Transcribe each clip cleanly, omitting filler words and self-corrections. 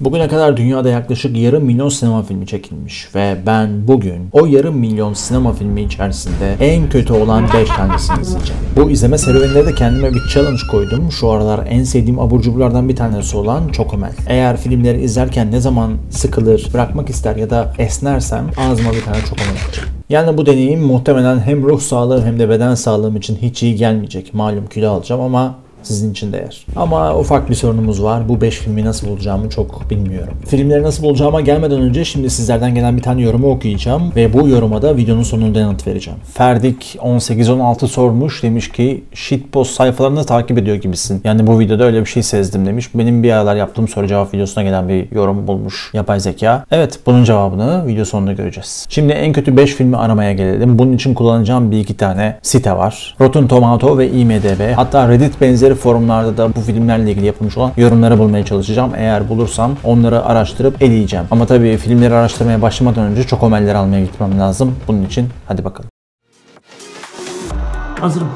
Bugüne kadar dünyada yaklaşık yarım milyon sinema filmi çekilmiş ve ben bugün o yarım milyon sinema filmi içerisinde en kötü olan 5 tanesini izleyeceğim. Bu izleme serüveninde de kendime bir challenge koydum. Şu aralar en sevdiğim abur cuburlardan bir tanesi olan Chocomel. Eğer filmleri izlerken ne zaman sıkılır, bırakmak ister ya da esnersem ağzıma bir tane Chocomel atacağım. Yani bu deneyim muhtemelen hem ruh sağlığım hem de beden sağlığım için hiç iyi gelmeyecek. Malum kilo alacağım ama sizin için değer. Ama ufak bir sorunumuz var. Bu 5 filmi nasıl bulacağımı çok bilmiyorum. Filmleri nasıl bulacağıma gelmeden önce şimdi sizlerden gelen bir tane yorumu okuyacağım ve bu yoruma da videonun sonunda yanıt vereceğim. Ferdik 1816 sormuş. Demiş ki shitpost sayfalarını takip ediyor gibisin. Yani bu videoda öyle bir şey sezdim demiş. Benim bir aralar yaptığım soru cevap videosuna gelen bir yorum bulmuş yapay zeka. Evet, bunun cevabını video sonunda göreceğiz. Şimdi en kötü 5 filmi aramaya gelelim. Bunun için kullanacağım bir iki tane site var. Rotten Tomato ve IMDb. Hatta Reddit benzeri forumlarda da bu filmlerle ilgili yapılmış olan yorumları bulmaya çalışacağım. Eğer bulursam onları araştırıp eleyeceğim. Ama tabii filmleri araştırmaya başlamadan önce Chocomel'leri almaya gitmem lazım. Bunun için hadi bakalım. Hazırım.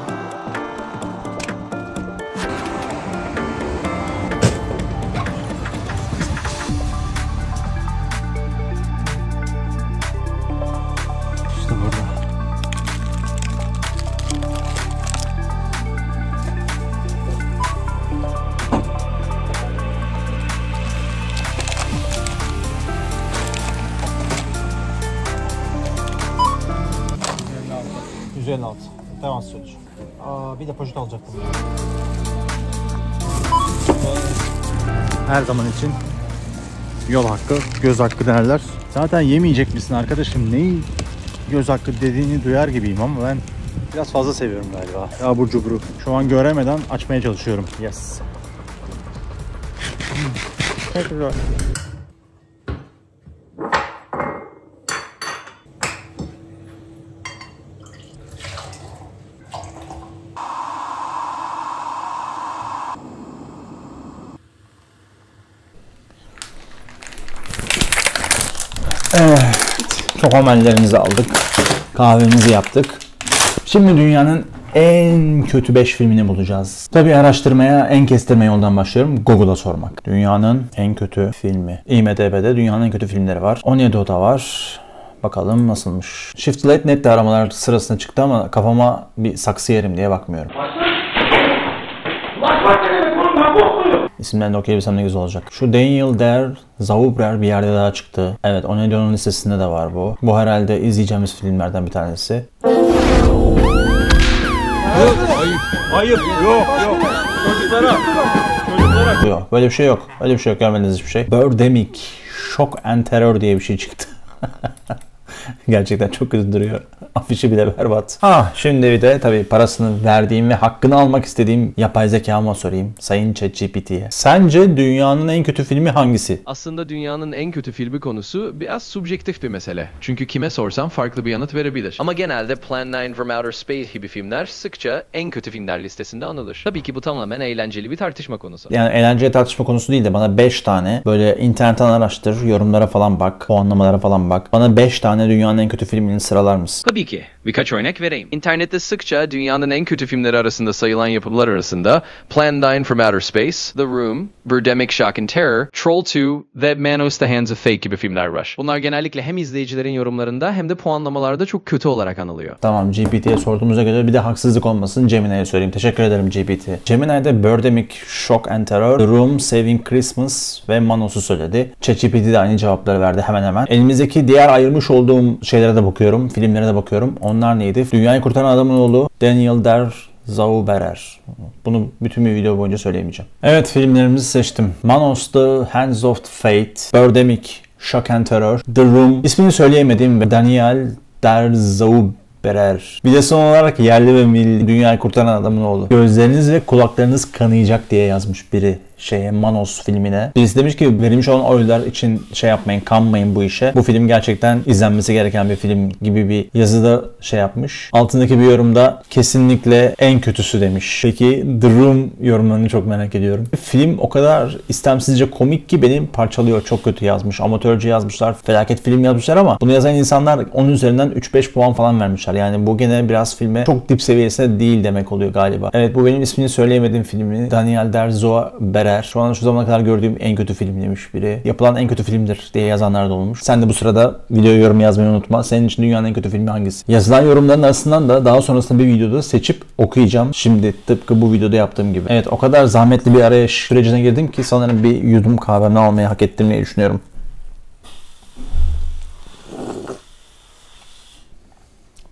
İşte burada. %56. Temas sürücü. Bir de poşet alacaktım. Her zaman için yol hakkı, göz hakkı derler. Zaten yemeyecek misin arkadaşım? Neyi göz hakkı dediğini duyar gibiyim ama ben biraz fazla seviyorum galiba. Abur cuburu. Şu an göremeden açmaya çalışıyorum. Yes. Çok güzel. Evet, Chocomel'lerimizi aldık, kahvemizi yaptık. Şimdi dünyanın en kötü 5 filmini bulacağız. Tabii araştırmaya en kestirme yoldan başlıyorum. Google'a sormak. Dünyanın en kötü filmi. IMDb'de dünyanın en kötü filmleri var. 17 oda var. Bakalım nasılmış. Shift Late Net de aramalar sırasında çıktı ama kafama bir saksı yerim diye bakmıyorum. İsimlerini de okuyabilsem ne güzel olacak. Şu Daniel Der Zauberer bir yerde daha çıktı. Evet, Onedion'un listesinde de var bu. Bu herhalde izleyeceğimiz filmlerden bir tanesi. Hayır. Yok. Çocuklara. Yok, böyle bir şey yok. Öyle bir şey yok, görmediniz hiçbir şey. Birdemic Shock and Terror diye bir şey çıktı. Gerçekten çok kötü duruyor. Afişi bile berbat. Şimdi bir de tabii parasını verdiğim ve hakkını almak istediğim yapay zekama sorayım. Sayın ChatGPT'ye. Sence dünyanın en kötü filmi hangisi? Aslında dünyanın en kötü filmi konusu biraz subjektif bir mesele. Çünkü kime sorsam farklı bir yanıt verebilir. Ama genelde Plan 9 from Outer Space gibi filmler sıkça en kötü filmler listesinde anılır. Tabii ki bu tamamen eğlenceli bir tartışma konusu. Yani eğlenceli tartışma konusu değil de bana 5 tane böyle internetten araştır, yorumlara falan bak, puanlamalara falan bak. Bana 5 tane dünyanın en kötü filmini sıralar mısın? Tabii ki. Birkaç örnek vereyim. İnternette sıkça dünyanın en kötü filmleri arasında sayılan yapımlar arasında Plan 9 from Outer Space, The Room, Birdemic Shock and Terror, Troll 2 ve Manos The Hands of Fate gibi filmler var. Bunlar genellikle hem izleyicilerin yorumlarında hem de puanlamalarda çok kötü olarak anılıyor. Tamam, GPT'ye sorduğumuza göre bir de haksızlık olmasın Gemini'ye söyleyeyim. Teşekkür ederim GPT. Gemini'de Birdemic Shock and Terror, The Room, Saving Christmas ve Manos'u söyledi. ChatGPT de aynı cevapları verdi hemen hemen. Elimizdeki diğer ayırmış olduğum şeylere de bakıyorum, filmlere de bakıyorum. Onlar neydi? Dünyayı Kurtaran Adamın Oğlu, Daniel Der Zauberer. Bunu bütün bir video boyunca söyleyemeyeceğim. Evet, filmlerimizi seçtim. Manos, The Hands of Fate, Birdemic Shock and Terror, The Room, ismini söyleyemediğim Daniel Der Zauberer. Bir de son olarak yerli ve milli Dünyayı Kurtaran Adamın Oğlu. Gözleriniz ve kulaklarınız kanayacak diye yazmış biri Manos filmine. Birisi demiş ki verilmiş olan oylar için yapmayın, kanmayın bu işe. Bu film gerçekten izlenmesi gereken bir film gibi bir yazıda yapmış. Altındaki bir yorumda kesinlikle en kötüsü demiş. Peki The Room yorumlarını çok merak ediyorum. Film o kadar istemsizce komik ki beni parçalıyor. Çok kötü yazmış. Amatörce yazmışlar. Felaket film yazmışlar ama bunu yazan insanlar onun üzerinden 3-5 puan falan vermişler. Yani bu gene biraz filme çok dip seviyesinde değil demek oluyor galiba. Evet, bu benim ismini söyleyemediğim filmi. Daniel Der Zauberer Berer. Şu zamana kadar gördüğüm en kötü film demiş biri. Yapılan en kötü filmdir diye yazanlar da olmuş. Sen de bu sırada videoya yorum yazmayı unutma. Senin için dünyanın en kötü filmi hangisi? Yazılan yorumların arasından da daha sonrasında bir videoda seçip okuyacağım. Şimdi tıpkı bu videoda yaptığım gibi. Evet, o kadar zahmetli bir arayış sürecine girdim ki sanırım bir yudum kahvemden almayı hak ettim diye düşünüyorum.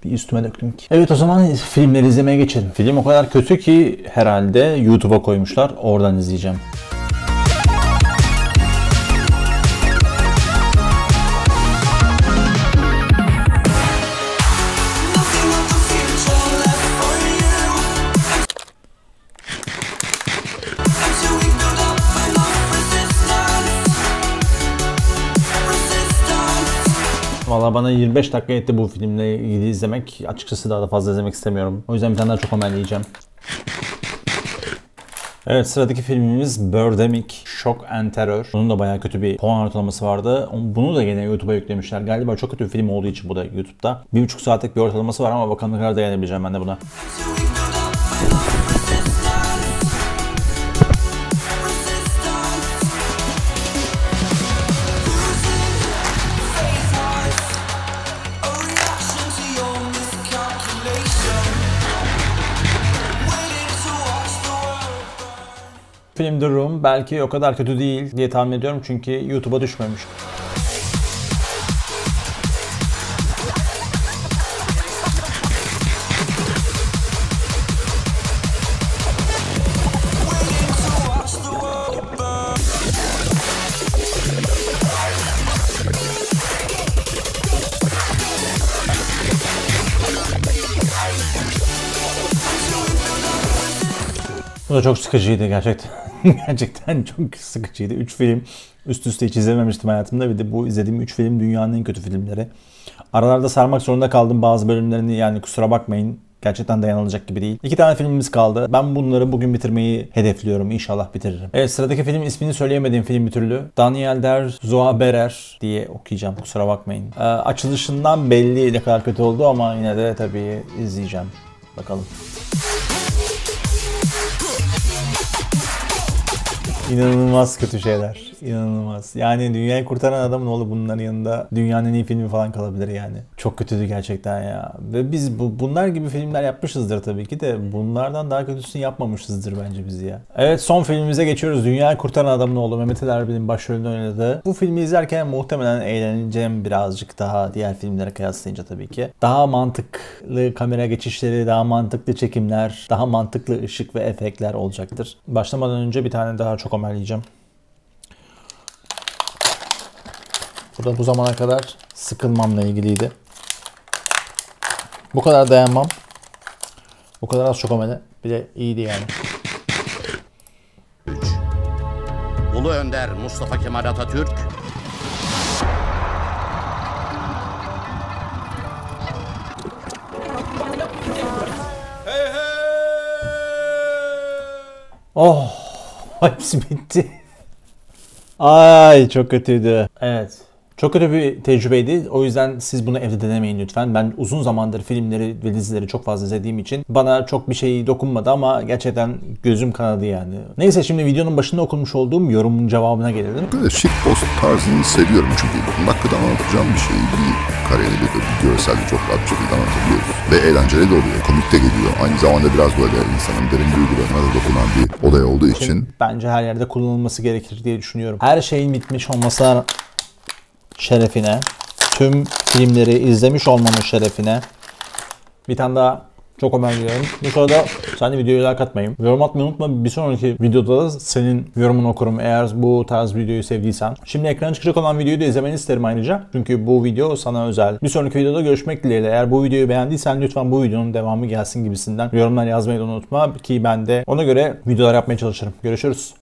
Bir üstüme döktüm ki. Evet, o zaman filmleri izlemeye geçelim. Film o kadar kötü ki herhalde YouTube'a koymuşlar. Oradan izleyeceğim. Valla bana 25 dakika yetti bu filmle ilgili izlemek. Açıkçası daha da fazla izlemek istemiyorum. O yüzden bir tane daha çok Omen yiyeceğim. Evet, sıradaki filmimiz Birdemic Shock and Terror. Bunun da bayağı kötü bir puan ortalaması vardı. Bunu da yine YouTube'a yüklemişler. Galiba çok kötü bir film olduğu için bu da YouTube'da. 1,5 saatlik bir ortalaması var ama bakalım ne kadar dayanabileceğim ben de buna. Film The Room belki o kadar kötü değil diye tahmin ediyorum çünkü YouTube'a düşmemiş. Bu da çok sıkıcıydı gerçekten. Gerçekten çok sıkıcıydı. 3 film üst üste hiç izlememiştim hayatımda. Bir de bu izlediğim 3 film dünyanın en kötü filmleri. Aralarda sarmak zorunda kaldım bazı bölümlerini, yani kusura bakmayın. Gerçekten dayanılacak gibi değil. 2 tane filmimiz kaldı. Ben bunları bugün bitirmeyi hedefliyorum. İnşallah bitiririm. Evet, sıradaki film ismini söyleyemediğim film bir türlü. Daniel Der Zoaberer diye okuyacağım. Kusura bakmayın. Açılışından belli ne kadar kötü oldu ama yine de tabii izleyeceğim. Bakalım. İnanılmaz kötü şeyler. İnanılmaz. Yani dünyayı kurtaran adamın oğlu bunların yanında dünyanın en iyi filmi falan kalabilir yani. Çok kötüydü gerçekten ya. Ve biz bunlar gibi filmler yapmışızdır tabii ki de bunlardan daha kötüsünü yapmamışızdır bence biz ya. Evet, son filmimize geçiyoruz. Dünyayı kurtaran adamın oğlu Mehmet Ali Erbil'in başrolünde oynadığı. Bu filmi izlerken muhtemelen eğleneceğim birazcık daha diğer filmlere kıyaslayınca tabii ki. Daha mantıklı kamera geçişleri, daha mantıklı çekimler, daha mantıklı ışık ve efektler olacaktır. Başlamadan önce bir tane daha çok yiyeceğim. Bu da bu zamana kadar sıkılmamla ilgiliydi. Bu kadar dayanmam. Bu kadar az şokomele bile iyiydi yani. 3. Ulu Önder Mustafa Kemal Atatürk Oh, hepsi bitti. Ay, çok kötüydü. Evet. Çok kötü bir tecrübeydi. O yüzden siz bunu evde denemeyin lütfen. Ben uzun zamandır filmleri ve dizileri çok fazla izlediğim için bana çok bir şey dokunmadı ama gerçekten gözüm kanadı yani. Neyse, şimdi videonun başında okunmuş olduğum yorumun cevabına gelelim. Böyle shitpost tarzını seviyorum çünkü 10 dakikada anlatacağım bir şey değil. Kareli bir görselde çok rahat bir şekilde anlatabiliyoruz. Ve eğlenceli de oluyor. Komik de geliyor. Aynı zamanda biraz böyle insanın derin duygularına da dokunan bir olay olduğu için. Bence her yerde kullanılması gerekir diye düşünüyorum. Her şeyin bitmiş olmasına şerefine, tüm filmleri izlemiş olmamın şerefine bir tane daha çok önemliyorum. Bu sırada sen de videoya like atmayı, yorum atmayı unutma. Bir sonraki videoda da senin yorumunu okurum eğer bu tarz videoyu sevdiysen. Şimdi ekrana çıkacak olan videoyu da izlemeni isterim ayrıca. Çünkü bu video sana özel. Bir sonraki videoda görüşmek dileğiyle. Eğer bu videoyu beğendiysen lütfen bu videonun devamı gelsin gibisinden yorumlar yazmayı da unutma ki ben de ona göre videolar yapmaya çalışırım. Görüşürüz.